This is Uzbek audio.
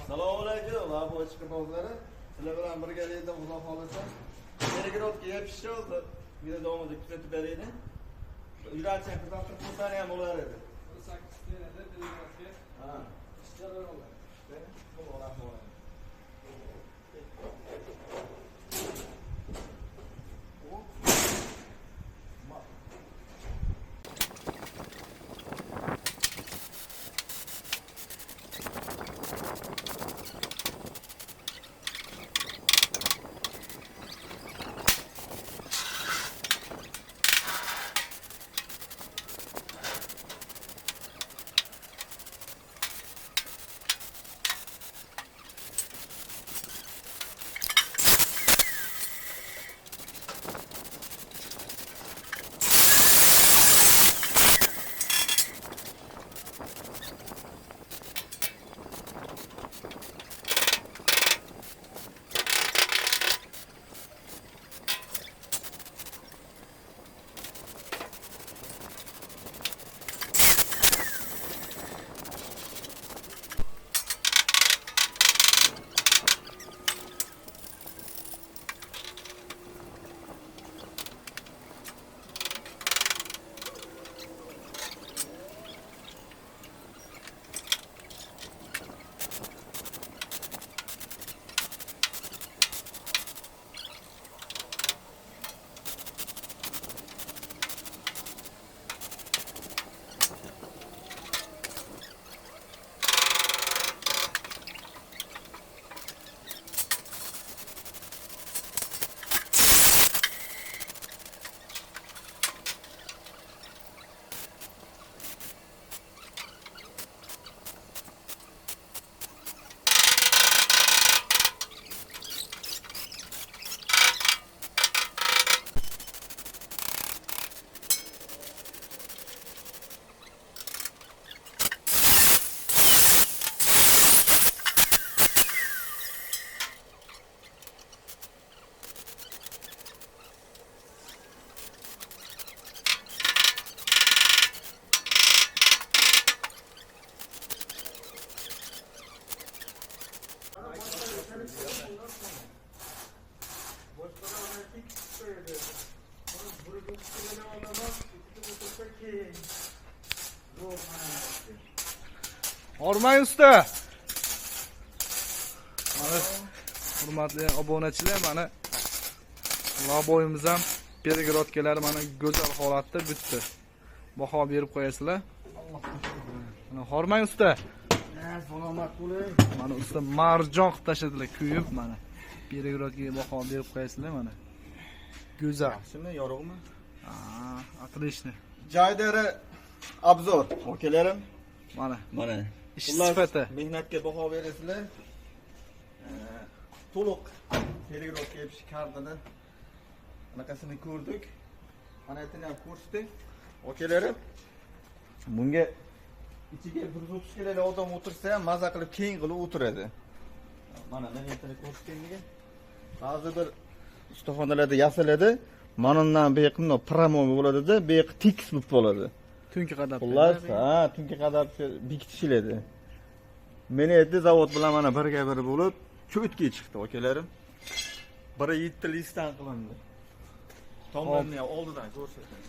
Assalomu alaykum, Laboch qirg'ozlari. Sizlar bilan birgalikda Xudo xolasa Belgradga yetishdi oldi. Video davomida kuzatib beraylik. Yuralchan qizartib qo'ysani ham bo'lar edi. 8 tenada Belgradga. Ha. Ishchilar oladi. Ormay usta. Mana hurmatli obunachilar, mana Laboyimiz ham Belgradgalari mana go'zal holatda bitdi. Baho berib qo'yasizlar. Mana Hormay usta. Salomat bo'ling. Mana usta marjon qilib tashladilar, kuyib mana. Belgradga baho berib qo'yasizlar mana. Go'zal. Yaxshimi, yorug'mi? Ha, отлично. Joydari obzor. Okalarim. Mana. Ish Xullas, sifati. mehnatga baho berasizlar. To'liq Belgradga yetish kartini anaqasini ko'rdik. Qanotini ham ko'rsatdik. Okalarim. Bunga ichiga 130 kilolik odam o'tirsa ham maza qilib keng qilib o'tiradi. Mana niyatini ko'rsatganliga. Ba'zi bir ustaxonalarda yasaladi. Manundan beqimno promomi bo'ladi-da, beq tekis bo'lib qoladi. Tunki qadab. Xullas, tunki qadab bekitishiladi. Meni endi zavod bilan mana birga bir bo'lib, cho'tga chiqdi, akalarim. 1.7 listdan qilindi. Tomlarni oldidan ko'rsating.